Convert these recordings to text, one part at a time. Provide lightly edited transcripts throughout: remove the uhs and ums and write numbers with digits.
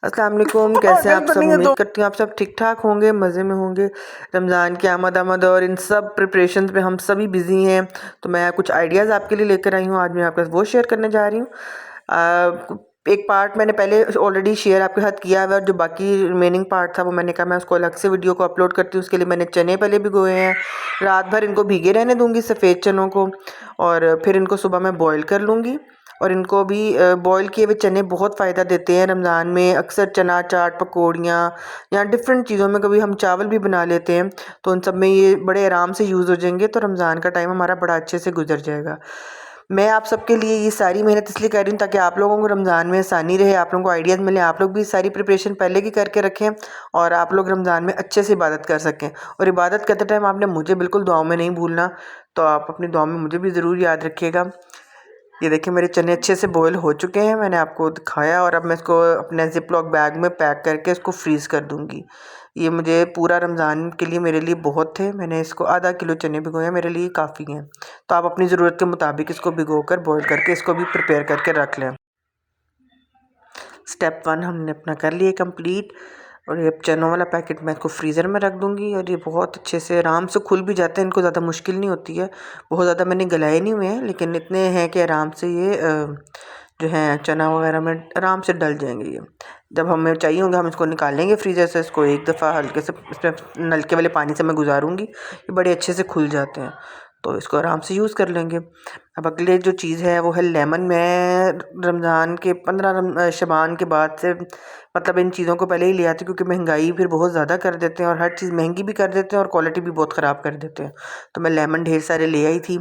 अस्सलाम वालेकुम, कैसे हैं आप सब। उम्मीद करती हूँ आप सब ठीक ठाक होंगे, मज़े में होंगे। रमज़ान की आमद और इन सब प्रिपरेशंस में हम सभी बिज़ी हैं। तो मैं कुछ आइडियाज़ आपके लिए लेकर आई हूँ। आज मैं आपके साथ वो शेयर करने जा रही हूँ। एक पार्ट मैंने पहले ऑलरेडी शेयर आपके साथ किया हुआ है और जो बाकी रिमेनिंग पार्ट था वो मैंने कहा मैं उसको अलग से वीडियो को अपलोड करती हूँ। उसके लिए मैंने चने पहले भिगोए हैं, रात भर इनको भीगे रहने दूँगी सफ़ेद चनों को, और फिर इनको सुबह मैं बॉईल कर लूँगी। और इनको भी बॉईल किए हुए चने बहुत फ़ायदा देते हैं रमज़ान में। अक्सर चना चाट, पकौड़ियाँ या डिफरेंट चीज़ों में कभी हम चावल भी बना लेते हैं, तो उन सब में ये बड़े आराम से यूज़ हो जाएंगे। तो रमज़ान का टाइम हमारा बड़ा अच्छे से गुजर जाएगा। मैं आप सबके लिए ये सारी मेहनत इसलिए कर रही हूँ ताकि आप लोगों को रमज़ान में आसानी रहे, आप लोगों को आइडियाज़ मिले, आप लोग भी सारी प्रिपरेशन पहले की करके रखें और आप लोग रमज़ान में अच्छे से इबादत कर सकें। और इबादत करते टाइम आपने मुझे बिल्कुल दुआओं में नहीं भूलना, तो आप अपनी दुआ में मुझे भी ज़रूर याद रखिएगा। ये देखिए मेरे चने अच्छे से बॉईल हो चुके हैं, मैंने आपको दिखाया। और अब मैं इसको अपने ज़िप लॉक बैग में पैक करके इसको फ्रीज़ कर दूँगी। ये मुझे पूरा रमज़ान के लिए मेरे लिए बहुत थे। मैंने इसको आधा किलो चने भिगोए हैं, मेरे लिए काफ़ी हैं। तो आप अपनी ज़रूरत के मुताबिक इसको भिगोकर बॉईल करके इसको भी प्रिपेयर करके रख लें। स्टेप 1 हमने अपना कर लिया कंप्लीट। और ये चनों वाला पैकेट मैं इसको फ्रीज़र में रख दूँगी और ये बहुत अच्छे से आराम से खुल भी जाते हैं। इनको ज़्यादा मुश्किल नहीं होती है, बहुत ज़्यादा मैंने गलाए नहीं हुए हैं, लेकिन इतने हैं कि आराम से ये जो है चना वगैरह में आराम से डल जाएंगे। ये जब हमें चाहिए होंगे हम इसको निकालेंगे फ्रीज़र से, इसको एक दफ़ा हल्के से इसमें नलके वाले पानी से मैं गुजारूँगी, ये बड़े अच्छे से खुल जाते हैं, तो इसको आराम से यूज़ कर लेंगे। अब अगले जो चीज़ है वो है लेमन। मैं रमज़ान के 15 शबान के बाद से मतलब इन चीज़ों को पहले ही ले आती हूँ, क्योंकि महंगाई फिर बहुत ज़्यादा कर देते हैं और हर चीज़ महंगी भी कर देते हैं और क्वालिटी भी बहुत ख़राब कर देते हैं। तो मैं लेमन ढेर सारे ले आई थी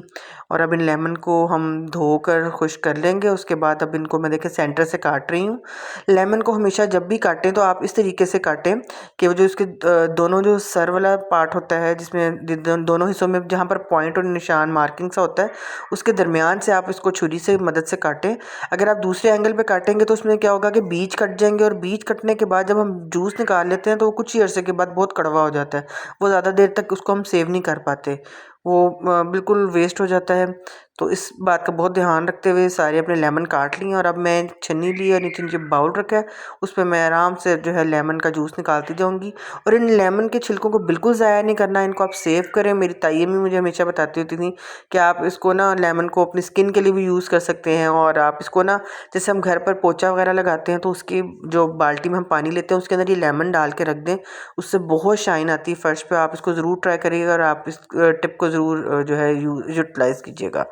और अब इन लेमन को हम धोकर खुश्क कर लेंगे। उसके बाद अब इनको मैं देखिए सेंटर से काट रही हूँ। लेमन को हमेशा जब भी काटें तो आप इस तरीके से काटें कि वो जो इसके दोनों जो सर वाला पार्ट होता है, जिसमें दोनों हिस्सों में जहाँ पर पॉइंट और निशान मार्किंग सा होता है, उसके दरमियान से आप इसको छुरी से मदद से काटें। अगर आप दूसरे एंगल पे काटेंगे तो उसमें क्या होगा कि बीज कट जाएंगे, और बीज कटने के बाद जब हम जूस निकाल लेते हैं तो वो कुछ ही अरसे के बाद बहुत कड़वा हो जाता है। वो ज़्यादा देर तक उसको हम सेव नहीं कर पाते, वो बिल्कुल वेस्ट हो जाता है। तो इस बात का बहुत ध्यान रखते हुए सारे अपने लेमन काट लिए और अब मैं छन्नी ली और नीचे नीचे बाउल रखा है, उस पर मैं आराम से जो है लेमन का जूस निकालती जाऊंगी। और इन लेमन के छिलकों को बिल्कुल ज़ाया नहीं करना, इनको आप सेव करें। मेरी ताई अम्मी मुझे हमेशा बताती होती थी कि आप इसको ना लेमन को अपनी स्किन के लिए भी यूज़ कर सकते हैं। और आप इसको ना जैसे हम घर पर पोछा वगैरह लगाते हैं तो उसकी जो बाल्टी में हम पानी लेते हैं उसके अंदर ये लेमन डाल के रख दें, उससे बहुत शाइन आती है फ़र्श पे। आप इसको ज़रूर ट्राई करिएगा और आप इस टिप को ज़रूर जो है यूटिलाइज़ कीजिएगा।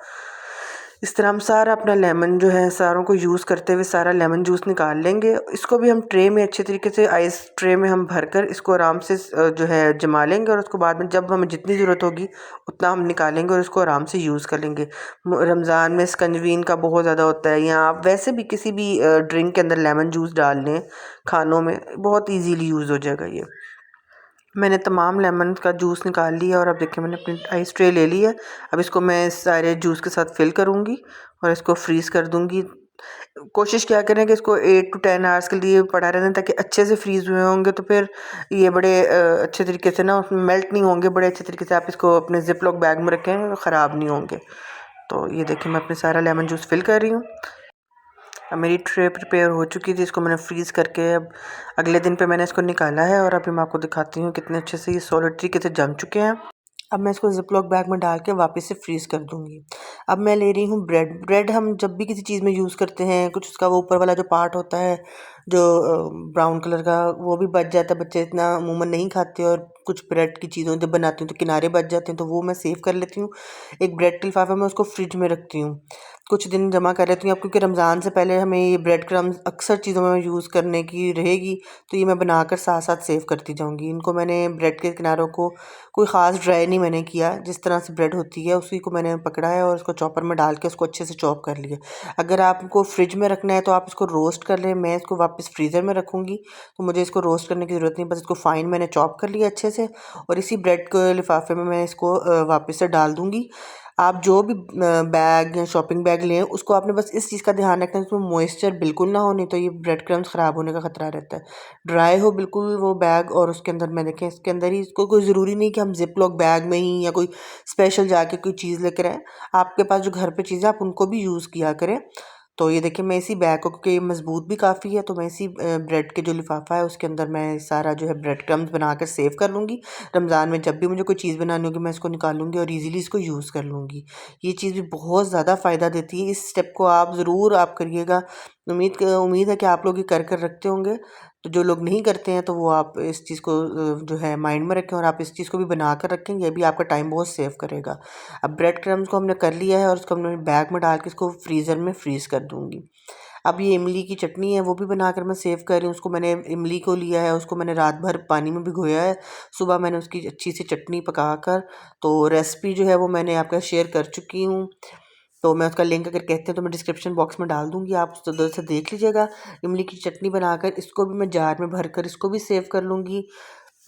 इस तरह हम सारा अपना लेमन जो है सारों को यूज़ करते हुए सारा लेमन जूस निकाल लेंगे। इसको भी हम ट्रे में अच्छे तरीके से आइस ट्रे में हम भरकर इसको आराम से जो है जमा लेंगे, और उसको बाद में जब हमें जितनी ज़रूरत होगी उतना हम निकालेंगे और इसको आराम से यूज़ कर लेंगे। रमज़ान में स्कंजवीन का बहुत ज़्यादा होता है, या आप वैसे भी किसी भी ड्रिंक के अंदर लेमन जूस डाल लें खानों में, बहुत ईजीली यूज़ हो जाएगा ये। मैंने तमाम लेमन का जूस निकाल लिया और अब देखिए मैंने अपनी आइस ट्रे ले ली है। अब इसको मैं सारे जूस के साथ फिल करूँगी और इसको फ्रीज़ कर दूँगी। कोशिश क्या करें कि इसको 8 to 10 आवर्स के लिए पड़ा रहने, ताकि अच्छे से फ्रीज़ हुए होंगे तो फिर ये बड़े अच्छे तरीके से ना उसमें मेल्ट नहीं होंगे। बड़े अच्छे तरीके से आप इसको अपने ज़िप लॉक बैग में रखें, ख़राब नहीं होंगे। तो ये देखिए मैं अपने सारा लेमन जूस फिल कर रही हूँ। अब मेरी ट्रे प्रिपेयर हो चुकी थी, इसको मैंने फ्रीज़ करके अब अगले दिन पे मैंने इसको निकाला है और अभी मैं आपको दिखाती हूँ कितने अच्छे से ये सॉलिड तरीके से जम चुके हैं। अब मैं इसको ज़िप लॉक बैग में डाल के वापस से फ्रीज़ कर दूँगी। अब मैं ले रही हूँ ब्रेड। ब्रेड हम जब भी किसी चीज़ में यूज़ करते हैं, कुछ उसका वो ऊपर वाला जो पार्ट होता है जो ब्राउन कलर का, वो भी बच जाता है। बच्चे इतना अमूमन नहीं खाते और कुछ ब्रेड की चीज़ों जब बनाती हूँ तो किनारे बच जाते हैं, तो वो मैं सेव कर लेती हूँ। एक ब्रेड के लिफाफे में उसको फ्रिज में रखती हूँ, कुछ दिन जमा कर लेती हूँ। अब क्योंकि रमज़ान से पहले हमें ये ब्रेड क्रम्स अक्सर चीज़ों में यूज़ करने की रहेगी, तो ये मैं बनाकर साथ साथ सेव करती जाऊँगी। इनको मैंने ब्रेड के किनारों को कोई ख़ास ड्राई नहीं मैंने किया, जिस तरह से ब्रेड होती है उसी को मैंने पकड़ा है और उसको चॉपर में डाल के उसको अच्छे से चॉप कर लिया। अगर आपको फ्रिज में रखना है तो आप इसको रोस्ट कर लें, मैं इसको वापस फ्रीज़र में रखूँगी तो मुझे इसको रोस्ट करने की ज़रूरत नहीं, बस इसको फ़ाइन मैंने चॉप कर लिया अच्छे से और इसी ब्रेड के लिफाफे में मैं इसको वापस से डाल दूँगी। आप जो भी बैग या शॉपिंग बैग लें उसको आपने बस इस चीज़ का ध्यान रखना है उसमें मॉइस्चर बिल्कुल ना हो, नहीं तो ये ब्रेड क्रम्स ख़राब होने का ख़तरा रहता है। ड्राई हो बिल्कुल वो बैग, और उसके अंदर मैं देखें इसके अंदर ही, इसको कोई ज़रूरी नहीं कि हम ज़िप लॉक बैग में ही या कोई स्पेशल जाके कोई चीज़ लेकर आएँ। आपके पास जो घर पे चीज़ें आप उनको भी यूज़ किया करें। तो ये देखिए मैं इसी बैग को, क्योंकि ये मज़बूत भी काफ़ी है, तो मैं इसी ब्रेड के जो लिफाफा है उसके अंदर मैं सारा जो है ब्रेड क्रम्स बनाकर सेव कर लूँगी। रमज़ान में जब भी मुझे कोई चीज़ बनानी होगी मैं इसको निकालूंगी और इजीली इसको यूज़ कर लूँगी। ये चीज़ भी बहुत ज़्यादा फ़ायदा देती है। इस स्टेप को आप ज़रूर आप करिएगा। उम्मीद है कि आप लोग ये कर रखते होंगे। तो जो लोग नहीं करते हैं तो वो आप इस चीज़ को जो है माइंड में रखें और आप इस चीज़ को भी बना कर रखें। ये भी आपका टाइम बहुत सेव करेगा। अब ब्रेड क्रम्स को हमने कर लिया है और उसको हमने बैग में डाल के इसको फ्रीज़र में फ्रीज़ कर दूँगी। अब ये इमली की चटनी है वो भी बनाकर मैं सेव कर रही हूँ। उसको मैंने इमली को लिया है, उसको मैंने रात भर पानी में भिगोया है। सुबह मैंने उसकी अच्छी सी चटनी पकाकर, तो रेसिपी जो है वो मैंने आपका शेयर कर चुकी हूँ। तो मैं उसका लिंक अगर कहते हैं तो मैं डिस्क्रिप्शन बॉक्स में डाल दूँगी, आप उसको उधर से देख लीजिएगा। इमली की चटनी बनाकर इसको भी मैं जार में भर कर इसको भी सेव कर लूँगी।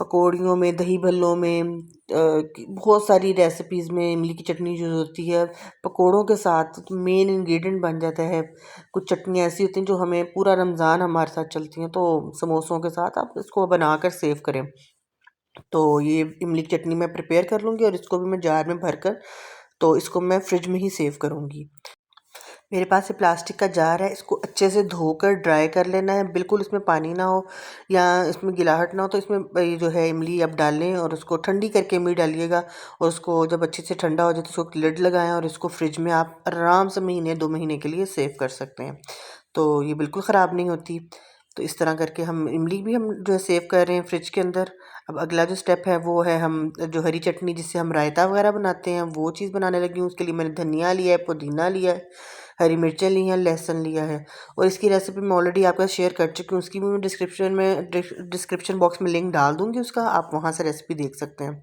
पकौड़ियों में, दही भल्लों में, बहुत सारी रेसिपीज़ में इमली की चटनी यूज़ होती है। पकौड़ों के साथ मेन इंग्रेडिएंट बन जाता है। कुछ चटनियाँ ऐसी होती हैं जो हमें पूरा रमज़ान हमारे साथ चलती हैं, तो समोसों के साथ आप इसको बनाकर सेव करें। तो ये इमली की चटनी मैं प्रिपेयर कर लूँगी और इसको भी मैं जार में भरकर, तो इसको मैं फ्रिज में ही सेव करूँगी। मेरे पास ये प्लास्टिक का जार है, इसको अच्छे से धोकर ड्राई कर लेना है, बिल्कुल इसमें पानी ना हो या इसमें गिलाहट ना हो। तो इसमें ये जो है इमली आप डाल लें और उसको ठंडी करके इमली डालिएगा और उसको जब अच्छे से ठंडा हो जाए तो उसको लिड लगाएं और इसको फ्रिज में आप आराम से महीने 2 महीने के लिए सेव कर सकते हैं। तो ये बिल्कुल ख़राब नहीं होती। तो इस तरह करके हम इमली भी हम जो है सेव कर रहे हैं फ्रिज के अंदर। अब अगला जो स्टेप है वो है हम जो हरी चटनी जिससे हम रायता वगैरह बनाते हैं वो चीज़ बनाने लगी हूँ। उसके लिए मैंने धनिया लिया है, पुदीना लिया है, हरी मिर्चें ली हैं, लहसुन लिया है और इसकी रेसिपी मैं ऑलरेडी आपके साथ शेयर कर चुकी हूँ। उसकी भी मैं डिस्क्रिप्शन बॉक्स में लिंक डाल दूँगी उसका, आप वहाँ से रेसिपी देख सकते हैं।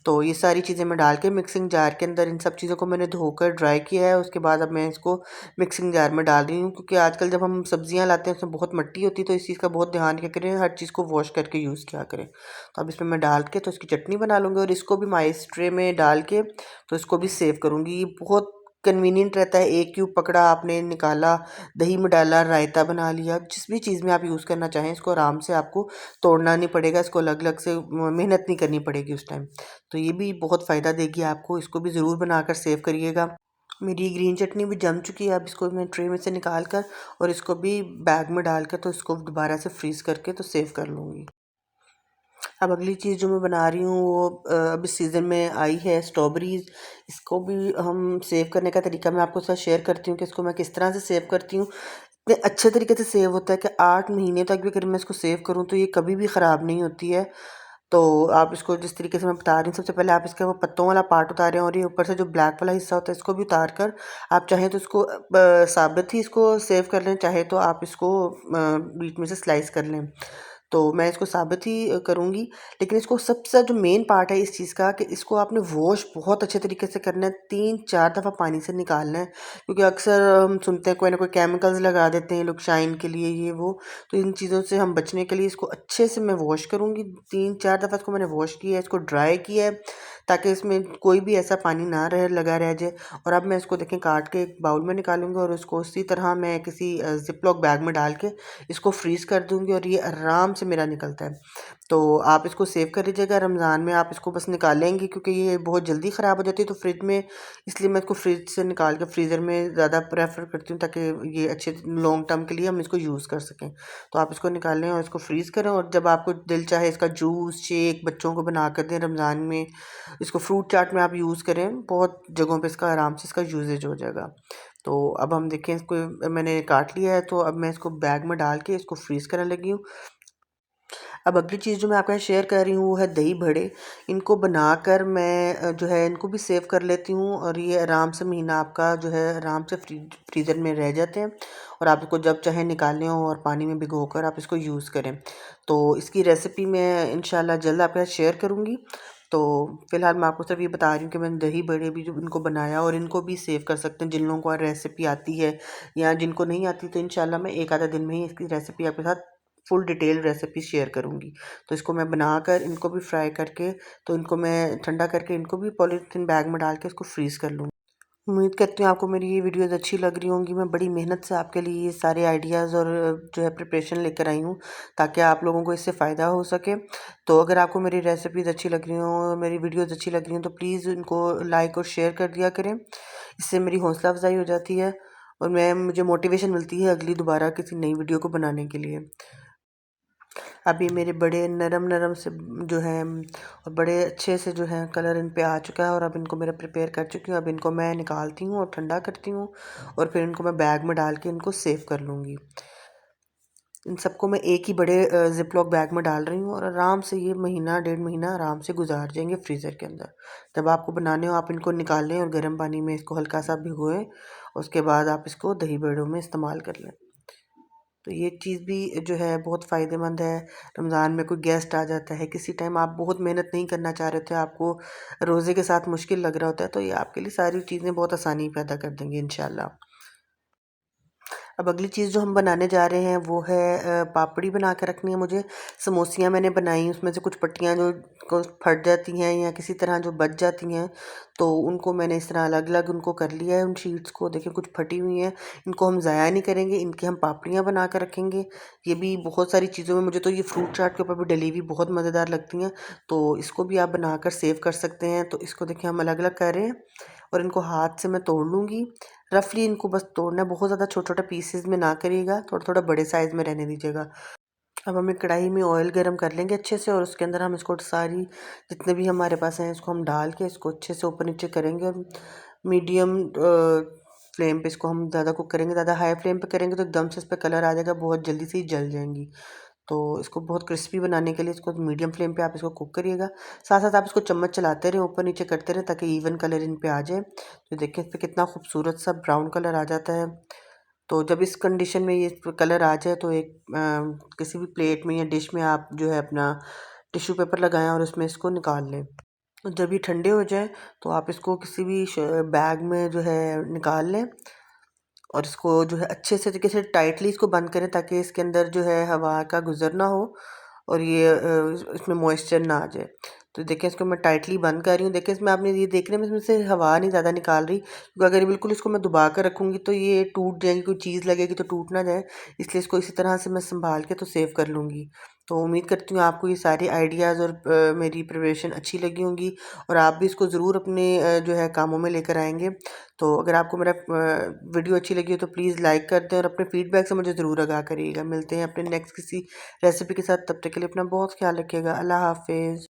तो ये सारी चीज़ें मैं डाल के मिक्सिंग जार के अंदर इन सब चीज़ों को मैंने धोकर ड्राई किया है। उसके बाद अब मैं इसको मिक्सिंग जार में डाल रही हूँ, क्योंकि आजकल जब हम सब्जियाँ लाते हैं उसमें बहुत मिट्टी होती है, तो इस चीज़ का बहुत ध्यान रखा करें, हर चीज़ को वॉश करके यूज़ किया करें। तो अब इसमें मैं डाल के तो इसकी चटनी बना लूँगी और इसको भी माइस ट्रे में डाल के तो इसको भी सेव करूँगी। ये बहुत कन्वीनियंट रहता है, एक क्यूब पकड़ा आपने, निकाला, दही में डाला, रायता बना लिया। जिस भी चीज़ में आप यूज़ करना चाहें इसको आराम से आपको तोड़ना नहीं पड़ेगा, इसको अलग-अलग से मेहनत नहीं करनी पड़ेगी उस टाइम। तो ये भी बहुत फ़ायदा देगी आपको, इसको भी ज़रूर बनाकर सेव करिएगा। मेरी ग्रीन चटनी भी जम चुकी है, अब इसको मैं ट्रे में से निकाल कर और इसको भी बैग में डाल कर तो इसको दोबारा से फ्रीज़ करके तो सेव कर लूँगी। अब अगली चीज़ जो मैं बना रही हूँ वो अब इस सीज़न में आई है स्ट्रॉबेरीज़। इसको भी हम सेव करने का तरीका मैं आपके साथ शेयर करती हूँ कि इसको मैं किस तरह से सेव करती हूँ। इतने अच्छे तरीके से सेव होता है कि 8 महीने तक भी अगर मैं इसको सेव करूँ तो ये कभी भी ख़राब नहीं होती है। तो आप इसको जिस तरीके से मैं बता रही हूँ, सबसे पहले आप इसका वो पत्तों वाला पार्ट उतारें और ये ऊपर से जो ब्लैक वाला हिस्सा होता है इसको भी उतार कर आप चाहें तो इसको साबित ही इसको सेव कर लें, चाहे तो आप इसको बीच में से स्लाइस कर लें। तो मैं इसको साबित ही करूँगी। लेकिन इसको सबसे जो मेन पार्ट है इस चीज़ का कि इसको आपने वॉश बहुत अच्छे तरीके से करना है, 3-4 दफ़ा पानी से निकालना है। क्योंकि अक्सर हम सुनते हैं कोई ना कोई केमिकल्स लगा देते हैं लोग शाइन के लिए ये वो। तो इन चीज़ों से हम बचने के लिए इसको अच्छे से मैं वॉश करूँगी। 3-4 दफ़ा इसको मैंने वॉश किया है, इसको ड्राई किया है ताकि इसमें कोई भी ऐसा पानी ना रहे लगा रह जाए। और अब मैं इसको देखें काट के एक बाउल में निकालूंगी और उसको उसी तरह मैं किसी ज़िप-लॉक बैग में डाल के इसको फ्रीज़ कर दूंगी और ये आराम से मेरा निकलता है। तो आप इसको सेव कर लीजिएगा। रमज़ान में आप इसको बस निकालेंगे क्योंकि ये बहुत जल्दी ख़राब हो जाती है तो फ्रिज में, इसलिए मैं इसको फ्रिज से निकाल के फ्रीज़र में ज़्यादा प्रेफर करती हूँ ताकि ये अच्छे लॉन्ग टर्म के लिए हम इसको यूज़ कर सकें। तो आप इसको निकाल लें और इसको फ्रीज़ करें और जब आपको दिल चाहे इसका जूस शेक बच्चों को बना कर दें रमज़ान में। इसको फ्रूट चाट में आप यूज़ करें, बहुत जगहों पे इसका आराम से इसका यूजेज हो जाएगा। तो अब हम देखें, इसको मैंने काट लिया है तो अब मैं इसको बैग में डाल के इसको फ्रीज़ करने लगी हूँ। अब अगली चीज़ जो मैं आपके साथ शेयर कर रही हूँ वो है दही बड़े। इनको बनाकर मैं जो है इनको भी सेव कर लेती हूँ और ये आराम से महीना आपका जो है आराम से फ्रीज़र में रह जाते हैं और आप इसको जब चाहे निकालें और पानी में भिगोकर आप इसको यूज़ करें। तो इसकी रेसिपी मैं इंशाल्लाह जल्द आपके साथ शेयर करूँगी। तो फ़िलहाल मैं आपको सिर्फ ये बता रही हूँ कि मैंने दही बड़े भी जो इनको बनाया और इनको भी सेव कर सकते हैं जिन लोगों को रेसिपी आती है या जिनको नहीं आती, तो इंशाल्लाह मैं एक आधा दिन में ही इसकी रेसिपी आपके साथ फुल डिटेल रेसिपी शेयर करूँगी। तो इसको मैं बनाकर इनको भी फ्राई करके तो इनको मैं ठंडा करके इनको भी पॉलीथीन बैग में डाल के इसको फ्रीज़ कर लूँगी। उम्मीद करती हूँ आपको मेरी ये वीडियोज़ अच्छी लग रही होंगी। मैं बड़ी मेहनत से आपके लिए ये सारे आइडियाज़ और जो है प्रिपरेशन लेकर आई हूँ ताकि आप लोगों को इससे फ़ायदा हो सके। तो अगर आपको मेरी रेसिपीज़ अच्छी लग रही हों, मेरी वीडियोज़ अच्छी लग रही हों तो प्लीज़ इनको लाइक और शेयर कर दिया करें। इससे मेरी हौसला अफ़ज़ाई हो जाती है और मुझे मोटिवेशन मिलती है अगली दोबारा किसी नई वीडियो को बनाने के लिए। अभी मेरे बड़े नरम नरम से जो है और बड़े अच्छे से जो है कलर इन पे आ चुका है, और अब इनको मेरा प्रिपेयर कर चुकी हूँ। अब इनको मैं निकालती हूँ और ठंडा करती हूँ, और फिर इनको मैं बैग में डाल के इनको सेव कर लूँगी। इन सबको मैं एक ही बड़े ज़िप-लॉक बैग में डाल रही हूँ, और आराम से ये महीना 1.5 महीना आराम से गुजार जाएंगे फ्रीज़र के अंदर। जब आपको बनाने हो आप इनको निकाल लें और गर्म पानी में इसको हल्का सा भिगोएं, उसके बाद आप इसको दही बड़ों में इस्तेमाल कर लें। तो ये चीज़ भी जो है बहुत फ़ायदेमंद है। रमज़ान में कोई गेस्ट आ जाता है, किसी टाइम आप बहुत मेहनत नहीं करना चाह रहे थे, आपको रोज़े के साथ मुश्किल लग रहा होता है, तो ये आपके लिए सारी चीज़ें बहुत आसानी पैदा कर देंगी इंशाल्लाह। अब अगली चीज़ जो हम बनाने जा रहे हैं वो है पापड़ी बना के रखनी है मुझे। समोसियाँ मैंने बनाई, उसमें से कुछ पट्टियाँ जो फट जाती हैं या किसी तरह जो बच जाती हैं, तो उनको मैंने इस तरह अलग अलग उनको कर लिया है। उन शीट्स को देखिए कुछ फटी हुई हैं, इनको हम ज़ाया नहीं करेंगे, इनकी हम पापड़ियाँ बना कर रखेंगे। ये भी बहुत सारी चीज़ों में, मुझे तो ये फ्रूट चाट के ऊपर भी डली हुई बहुत मज़ेदार लगती हैं, तो इसको भी आप बनाकर सेव कर सकते हैं। तो इसको देखिए हम अलग अलग कर रहे हैं, और इनको हाथ से मैं तोड़ लूँगी। रफली इनको बस तोड़ना है, बहुत ज़्यादा छोटा छोटा पीसेज में ना करिएगा, थोड़ा थोड़ा बड़े साइज़ में रहने दीजिएगा। अब हम एक कढ़ाई में ऑयल गरम कर लेंगे अच्छे से, और उसके अंदर हम इसको सारी जितने भी हमारे पास हैं इसको हम डाल के इसको अच्छे से ऊपर नीचे करेंगे, और मीडियम फ्लेम पे इसको हम ज़्यादा कुक करेंगे। ज़्यादा हाई फ्लेम पे करेंगे तो एकदम से इस पर कलर आ जाएगा, बहुत जल्दी से ही जल जाएंगी। तो इसको बहुत क्रिस्पी बनाने के लिए इसको मीडियम फ्लेम पे आप इसको कुक करिएगा। साथ साथ आप इसको चम्मच चलाते रहें, ऊपर नीचे करते रहें, ताकि इवन कलर इन पे आ जाए। तो देखिए इस पर कितना खूबसूरत सा ब्राउन कलर आ जाता है। तो जब इस कंडीशन में ये कलर आ जाए तो एक किसी भी प्लेट में या डिश में आप जो है अपना टिश्यू पेपर लगाएं और उसमें इसको निकाल लें। और जब ये ठंडे हो जाए तो आप इसको किसी भी बैग में जो है निकाल लें, और इसको जो है अच्छे से तरीके से टाइटली इसको बंद करें, ताकि इसके अंदर जो है हवा का गुजर ना हो, और ये इसमें मॉइस्चर ना आ जाए। तो देखिए इसको मैं टाइटली बंद कर रही हूँ। देखिए इसमें आपने ये देख रहे हैं इसमें से हवा नहीं ज़्यादा निकाल रही, क्योंकि अगर बिल्कुल इसको मैं दबा कर रखूँगी तो ये टूट जाएंगी, कोई चीज़ लगेगी तो टूट ना जाए, इसलिए इसको इसी तरह से मैं संभाल के तो सेव कर लूँगी। तो उम्मीद करती हूँ आपको ये सारे आइडियाज़ और मेरी प्रिपरेशन अच्छी लगी होंगी, और आप भी इसको ज़रूर अपने जो है कामों में लेकर आएंगे। तो अगर आपको मेरा वीडियो अच्छी लगी हो तो प्लीज़ लाइक कर दें, और अपने फीडबैक से मुझे ज़रूर आगाह करिएगा। मिलते हैं अपने नेक्स्ट किसी रेसिपी के साथ, तब तक के लिए अपना बहुत ख्याल रखिएगा। अल्लाह हाफ़िज़।